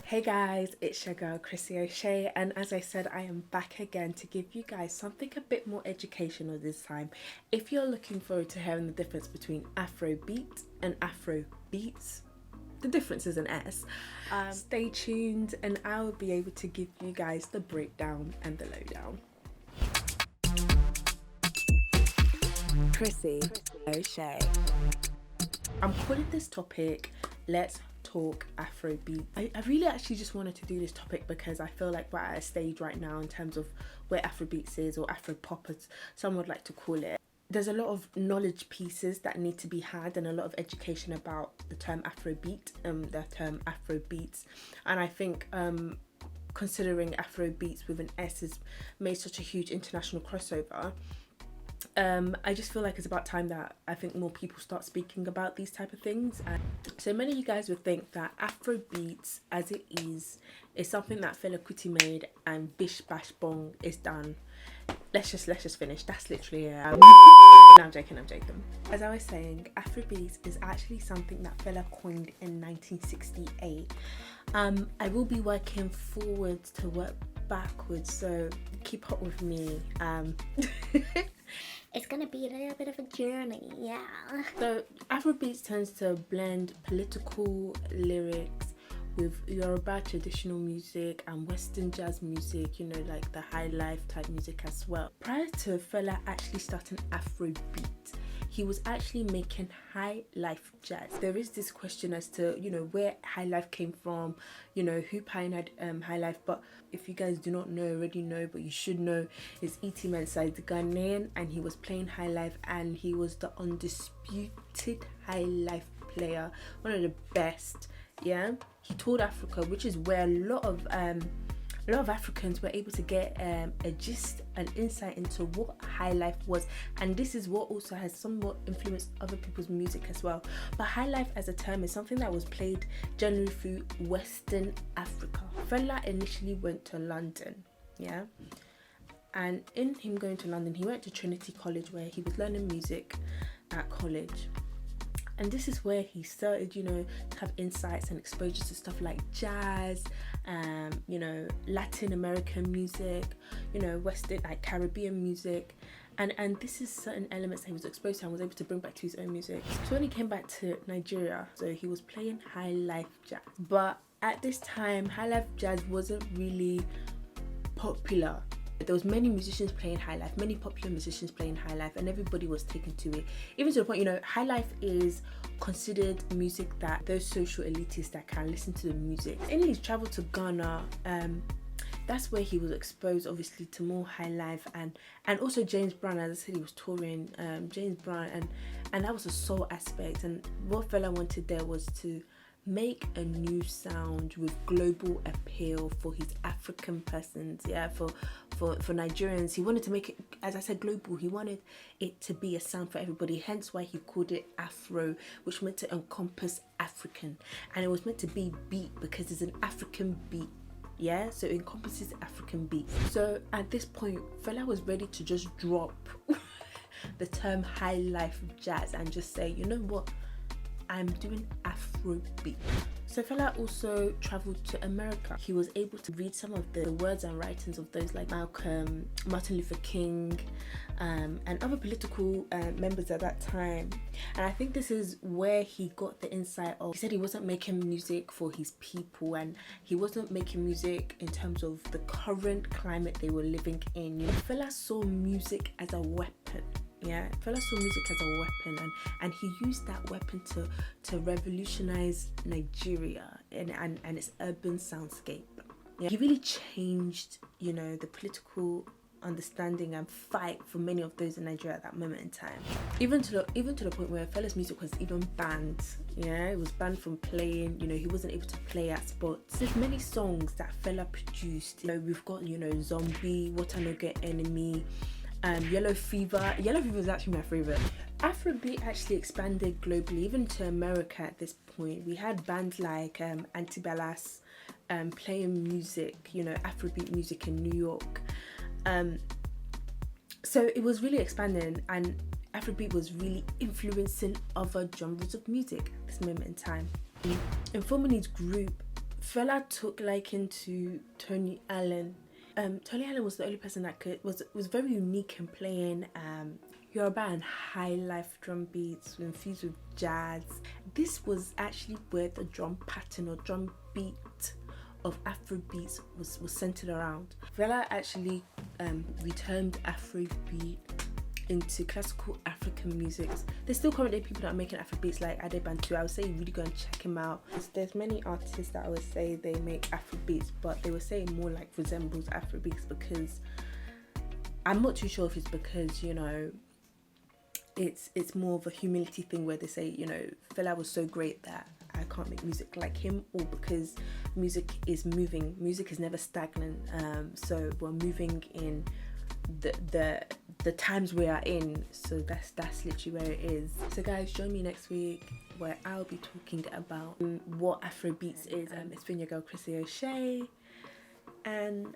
Hey guys, it's your girl Chrissy O'Shea, and as I said, I am back again to give you guys something a bit more educational this time. If you're looking forward to hearing the difference between Afrobeat and Afrobeats, the difference is an S. Stay tuned and I will be able to give you guys the breakdown and the lowdown. Chrissy O'Shea. I'm calling this topic Let's Talk Afrobeat. I really actually just wanted to do this topic because I feel like we're at a stage right now in terms of where Afrobeats is, or Afropop as some would like to call it. There's a lot of knowledge pieces that need to be had and a lot of education about the term Afrobeat, the term Afrobeats. And I think considering Afrobeats with an S has made such a huge international crossover, I just feel like it's about time that I think more people start speaking about these type of things. And so many of you guys would think that Afrobeats as it is something that Fela Kuti made and bish bash bong is done. Let's just finish. That's literally it. No, I'm joking. As I was saying, Afrobeats is actually something that Fela coined in 1968. I will be working forwards to work backwards, so keep up with me. It's gonna be a little bit of a journey, yeah. So Afrobeats tends to blend political lyrics with Yoruba traditional music and Western jazz music, you know, like the high life type music as well. Prior to Fela actually starting Afrobeat, he was actually making high life jazz. There is this question as to, you know, where high life came from, you know, who pioneered high life. But if you guys do not know, already know, but you should know, is E.T. Mensah, the Ghanaian, and he was playing high life and he was the undisputed high life player, one of the best. Yeah, he toured Africa, which is where a lot of Africans were able to get a gist, an insight into what high life was, and this is what also has somewhat influenced other people's music as well. But high life as a term is something that was played generally through Western Africa. Fela initially went to London, yeah, and in him going to London, he went to Trinity College where he was learning music at college. And this is where he started, you know, to have insights and exposure to stuff like jazz, you know, Latin American music, you know, Western, like Caribbean music. And this is certain elements that he was exposed to and was able to bring back to his own music. So when he came back to Nigeria, so he was playing high life jazz. But at this time, high life jazz wasn't really popular. There was many musicians playing high life, many popular musicians playing high life, and everybody was taken to it. Even to the point, you know, high life is considered music that those social elitists that can listen to the music. In his travel to Ghana, that's where he was exposed, obviously, to more high life, and also James Brown. As I said, he was touring James Brown, and that was a soul aspect. And what Fela wanted there was to make a new sound with global appeal for his African persons, for Nigerians. He wanted to make it, as I said, global. He wanted it to be a sound for everybody, hence why he called it Afro, which meant to encompass African, and it was meant to be beat because it's an African beat. Yeah, so it encompasses African beats. So at this point, Fela was ready to just drop the term high life jazz and just say, you know what, I'm doing Afrobeat. So Fela also travelled to America. He was able to read some of the words and writings of those like Malcolm, Martin Luther King, and other political members at that time. And I think this is where he got the insight of, he said he wasn't making music for his people, and he wasn't making music in terms of the current climate they were living in. You know, Fela saw music as a weapon. Yeah, Fela saw music as a weapon, and he used that weapon to revolutionize Nigeria and its urban soundscape. Yeah, he really changed, you know, the political understanding and fight for many of those in Nigeria at that moment in time. Even to the point where Fela's music was even banned. Yeah, it was banned from playing. You know, he wasn't able to play at spots. There's many songs that Fela produced. You know, we've got, you know, Zombie, What I No Get Enemy, Yellow Fever. Yellow Fever is actually my favorite. Afrobeat actually expanded globally, even to America at this point. We had bands like Antibalas playing music, you know, Afrobeat music in New York. So it was really expanding, and Afrobeat was really influencing other genres of music at this moment in time. In forming his group Fela took liking to Tony Allen. Tony Allen was the only person that was very unique in playing Yoruba and high life drum beats infused with jazz. This was actually where the drum pattern or drum beat of Afrobeats was centered around. Fela actually returned Afrobeat into classical African music. There's still currently people that are making Afrobeats like Adebantu. I would say really go and check him out. There's many artists that I would say they make Afrobeats, but they would say it more like resembles Afrobeats, because I'm not too sure if it's because, you know, it's more of a humility thing where they say, you know, Fela was so great that I can't make music like him, or because music is moving. Music is never stagnant. So we're moving in the times we are in. So that's literally where it is. So guys, join me next week where I'll be talking about what Afrobeats is. It's been your girl Chrissy O'Shea, and